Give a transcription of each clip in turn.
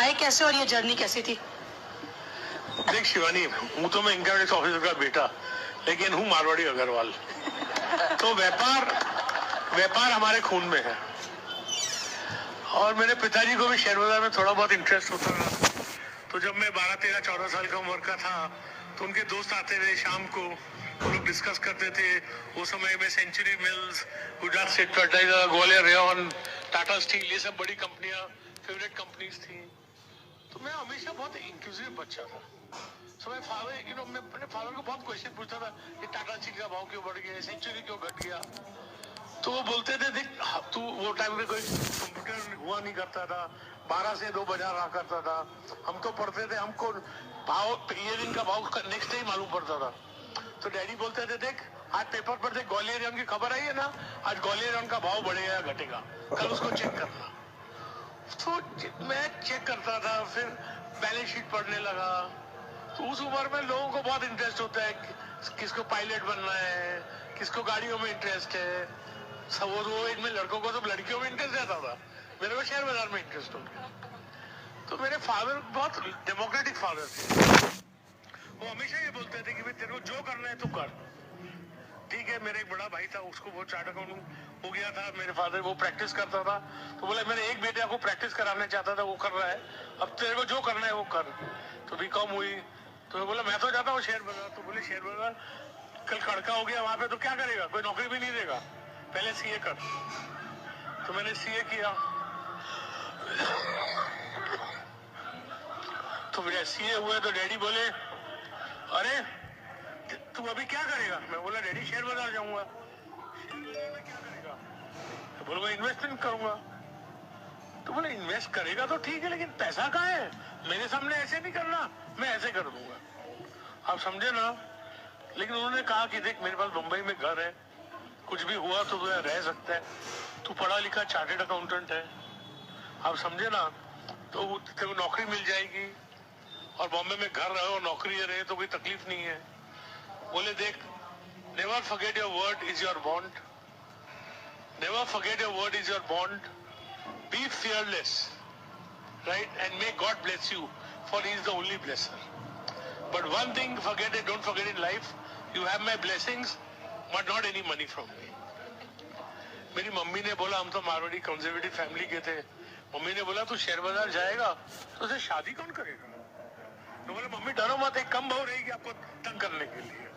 आए कैसे और ये जर्नी कैसी थी? देख शिवानी, हूँ तो मैं इनकम टैक्स ऑफिसर का बेटा, लेकिन हूँ मारवाड़ी अग्रवाल। तो व्यापार हमारे खून में है। और मेरे पिताजी को भी शेयर बाजार में थोड़ा बहुत इंटरेस्ट होता था। तो जब मैं 12, 13, 14 साल का उम्र का था तो उनके दोस्त आते थे शाम को, वो लोग डिस्कस करते थे। उस समय में century mills, Gujarat state fertiliser, Gwalior rayon, Tata steel, ये सब बड़ी कंपनियां फेवरेट कंपनीज थी। तो मैं हमेशा बहुत इंक्लूसिव बच्चा था। सो मैं फादर अपने फादर को बहुत क्वेश्चन पूछता था, ये टाटा स्टील का भाव क्यों बढ़ गया, सेंचुरी क्यों घट गया। तो वो बोलते थे, देख तू, वो टाइम में कोई कंप्यूटर हुआ नहीं करता था, 12 से 2 बजा रहा करता था। हम तो पढ़ते थे, हमको भाव ये दिन का भाव नेक्स्ट डे ही मालूम पड़ता था। तो डैडी बोलते थे, देख आज पेपर पर देख ग्वालियर रेयन की खबर आई है ना, आज ग्वालियर रेयन का भाव बढ़ेगा या घटेगा, कल उसको चेक करना। तो मैं चेक करता था, फिर बैलेंस शीट पढ़ने लगा। तो उस उम्र में लोगों को बहुत इंटरेस्ट होता है, किसको पायलट बनना है, किसको गाड़ियों में इंटरेस्ट है। सब वो एज में लड़कों को तो लड़कियों में इंटरेस्ट रहता था, मेरे को शेयर बाजार में इंटरेस्ट हो गया। तो मेरे फादर बहुत डेमोक्रेटिक फादर थे। वो हमेशा ये बोलते थे कि भाई तेरे को जो करना है तू कर। ठीक है, मेरा एक बड़ा भाई था, उसको वो चार्ट अकाउंटेंट हो गया था। मेरे फादर वो प्रैक्टिस करता था, तो बोला मेरे एक बेटे को प्रैक्टिस कराना चाहता था, वो कर रहा है, अब तेरे को जो करना है वो कर। तो बीकॉम हुई, तो मैं बोला मैं तो जाता हूँ शेयर बाजार। तो बोले शेयर बाजार कल खड़का हो गया वहां पे तो क्या करेगा, कोई नौकरी भी नहीं देगा, पहले सीए कर। तो मैंने सीए किया। तो मेरे सीए हुए तो डैडी बोले, अरे तू अभी क्या करेगा। मैं बोला डैडी शेयर बाजार जाऊंगा। शेयर बाजार में क्या करेगा। तो बोला मैं इन्वेस्टमेंट करूंगा। तो बोले इन्वेस्ट करेगा तो ठीक है, लेकिन पैसा कहाँ है, मेरे सामने ऐसे नहीं करना, मैं ऐसे कर दूंगा। आप समझे ना। लेकिन उन्होंने कहा कि देख मेरे पास मुंबई में घर है, कुछ भी हुआ तो रह सकता है, तू पढ़ा लिखा चार्टेड अकाउंटेंट है, आप समझे ना, तो तेरे को नौकरी मिल जाएगी और बॉम्बे में घर रहे और नौकरी रहे तो कोई तकलीफ नहीं है। बोले देख, never forget your word is your bond, never forget your word is your bond, be fearless, right, and may God bless you, for he is the only blesser. But one thing, forget it, don't forget in life, you have my blessings, but not any money from me. मेरी mummy ने बोला, हम तो Marwari conservative family के थे, mummy ने बोला तू शेयर बाजार जाएगा तो उसे शादी कौन करेगा। तो बोले मम्मी डरो मत, एक कम भाव रहेगी आपको तंग करने के लिए।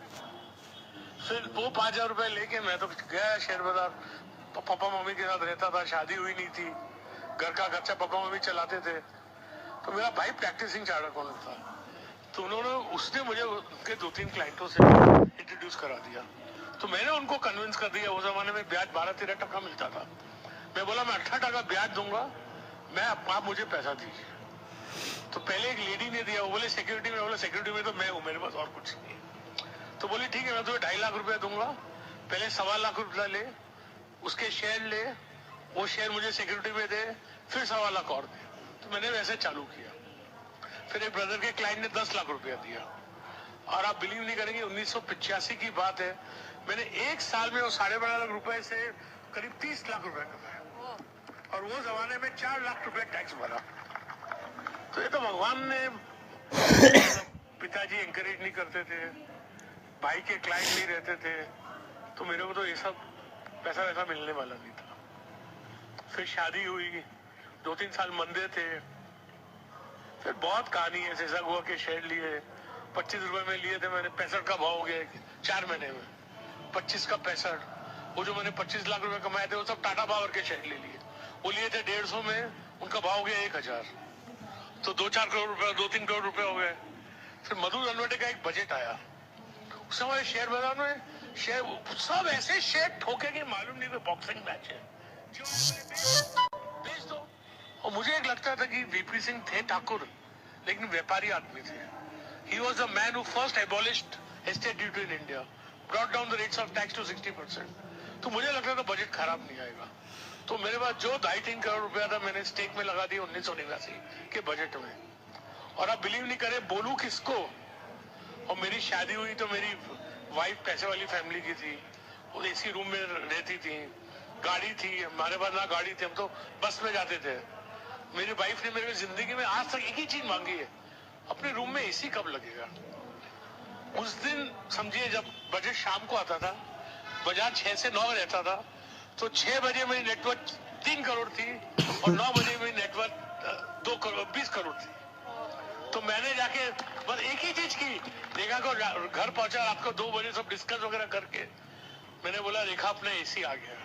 फिर वो 5,000 रुपए लेके मैं तो गया शेयर बाजार। पापा मम्मी के साथ रहता था, शादी हुई नहीं थी, घर का खर्चा पापा मम्मी चलाते थे। तो मेरा भाई प्रैक्टिसिंग चार्टर्ड अकाउंटेंट था, तो उसने मुझे उनके 2-3 क्लाइंटों से इंट्रोड्यूस करा दिया। तो मैंने उनको कन्विंस कर दिया, उस जमाने में ब्याज 12-13% मिलता था। मैं बोला मैं 18% ब्याज दूंगा, मैं आप मुझे पैसा दीजिए। तो पहले एक लेडी ने दिया, वो बोले सिक्योरिटी में, बोला सिक्योरिटी में तो मैं हूं, मेरे पास और कुछ नहीं। तो बोली ठीक है, मैं तुम्हें 2.5 लाख रुपया दूंगा, पहले 1.25 लाख रुपया ले, उसके शेयर ले, वो शेयर मुझे सिक्योरिटी में दे, फिर 1.25 लाख और दे। तो मैंने वैसे चालू किया। फिर एक ब्रदर के क्लाइंट ने 10 लाख रुपया दिया, और आप बिलीव नहीं करेंगे 1985 की बात है, मैंने एक साल में वो 12.5 लाख रुपए से करीब 30 लाख रुपए कमाए, और वो जमाने में 4 लाख रुपए टैक्स भरा। तो ये तो भगवान ने, पिताजी एंकरेज नहीं करते थे, भाई के क्लाइंट नहीं रहते थे, तो मेरे को तो ये सब पैसा वैसा मिलने वाला नहीं था। फिर शादी हुई, 2-3 साल मंदे थे। फिर बहुत कहानी है, जैसा हुआ के शेयर लिए, 25 रुपए में लिए थे मैंने, 65 का भाव हो गया 4 महीने में, 25 का 65। वो जो मैंने 25 लाख रुपए कमाए थे वो सब टाटा पावर के शेयर ले लिए, वो लिए थे 150 में, उनका भाव हो गया 1000, तो 2-4 करोड़ रुपए, 2-3 करोड़ रुपए हो गए। फिर मधु रनवटे का एक बजट आया, उस समय शेयर बाजार में शेयर सब ऐसे शेयर ठोके कि मालूम नहीं, कोई बॉक्सिंग मैच है, जो बेच दो। और मुझे एक लगता था कि वीपी सिंह थे ठाकुर, लेकिन व्यापारी आदमी थे। He was the man who first abolished estate duty in India, brought down the rates of tax to 60%. तो मुझे लगता था बजट खराब नहीं आएगा, तो मेरे पास जो 2.5-3 करोड़ रुपया था मैंने स्टेक में लगा दिया 1989 के बजट में। और आप बिलीव नहीं करें, बोलूं किसको, और मेरी शादी हुई तो मेरी वाइफ पैसे वाली फैमिली की थी, वो एसी रूम में रहती थी, गाड़ी थी, हमारे पास ना गाड़ी थी, हम तो बस में जाते थे। मेरी वाइफ ने मेरे जिंदगी में आज तक एक ही चीज मांगी है, अपने रूम में एसी कब लगेगा। उस दिन समझिए जब बजट शाम को आता था, बाजार 6 से 9 रहता था, तो 6 बजे मेरी नेटवर्क 3 करोड़ थी और 9 बजे मेरी नेटवर्क 2 करोड़ 20 करोड़ थी। तो मैंने जाके बस एक ही चीज की, रेखा को घर पहुंचा रात को 2 बजे सब डिस्कस वगैरह करके, मैंने बोला रेखा अपना एसी आ गया।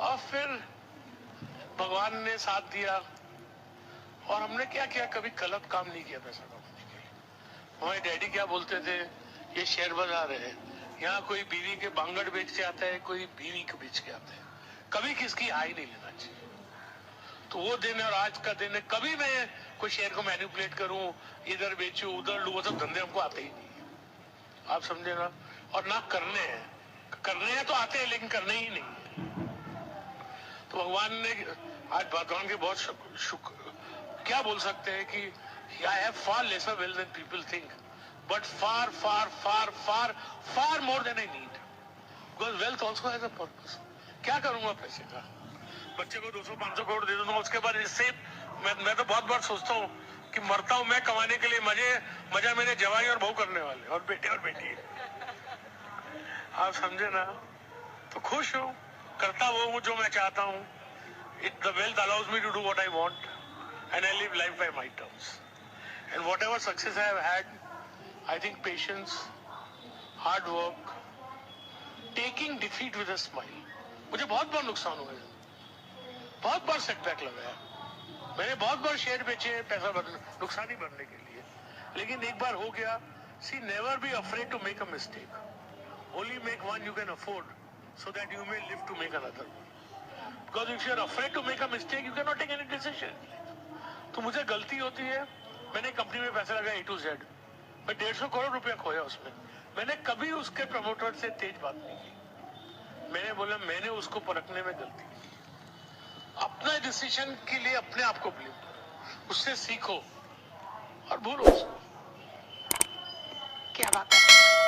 और फिर भगवान ने साथ दिया और हमने क्या किया, कभी गलत काम नहीं किया पैसा कमाने के लिए। हमारे डैडी क्या बोलते थे, ये शेयर बाजार है, यहाँ कोई बीवी के बांगड़ बेच के आता है, कोई बीवी को बेच के आता है, कभी किसकी हाई नहीं लेना चाहिए। तो वो दिन और आज का दिन है, कभी मैं कोई शेयर को मैनिपुलेट करूं, इधर बेचूं उधर लूं, वो सब धंधे हमको आते ही नहीं है, आप समझे ना। और ना करने हैं तो आते हैं, लेकिन करने ही नहीं है। तो भगवान ने आज भगवान के बहुत शुक्र क्या बोल सकते हैं कि I have far lesser wealth than people think, but far far far far far more than I need, because wealth also has a purpose. क्या करूंगा पैसे का, बच्चे को 200-500 करोड़ दे दूंगा, उसके बाद इससे मैं तो बहुत बार सोचता हूँ कि मरता हूं मैं कमाने के लिए, मजा मेरे जवाई और बहू करने वाले और बेटे और बेटी। आप समझे ना। तो खुश हूं, करता वो हूं जो मैं चाहता हूं। It the wealth allows me to do what I want and I live life by my terms and whatever success I have had, I think patience, hard work, taking defeat with a smile. मुझे बहुत बार नुकसान हुआ है, बहुत बार setback लगा है, मैंने बहुत बार शेयर बेचे पैसा नुकसान ही भरने के लिए, लेकिन एक बार हो गया। See never be afraid to make a mistake, only make one you can afford so that you may live to make another one. Because if you are afraid to make a mistake, you cannot take any decision. तो मुझे गलती होती है, मैंने company में पैसा लगाया A to Z, मैं 150 करोड़ रुपया खोया उसमें, मैंने कभी उसके प्रमोटर से तेज बात नहीं की। मैंने बोला मैंने उसको परखने में गलती की। अपना डिसीजन के लिए अपने आप को ब्लेम करो, उससे सीखो और भूलो उसको। क्या बात है।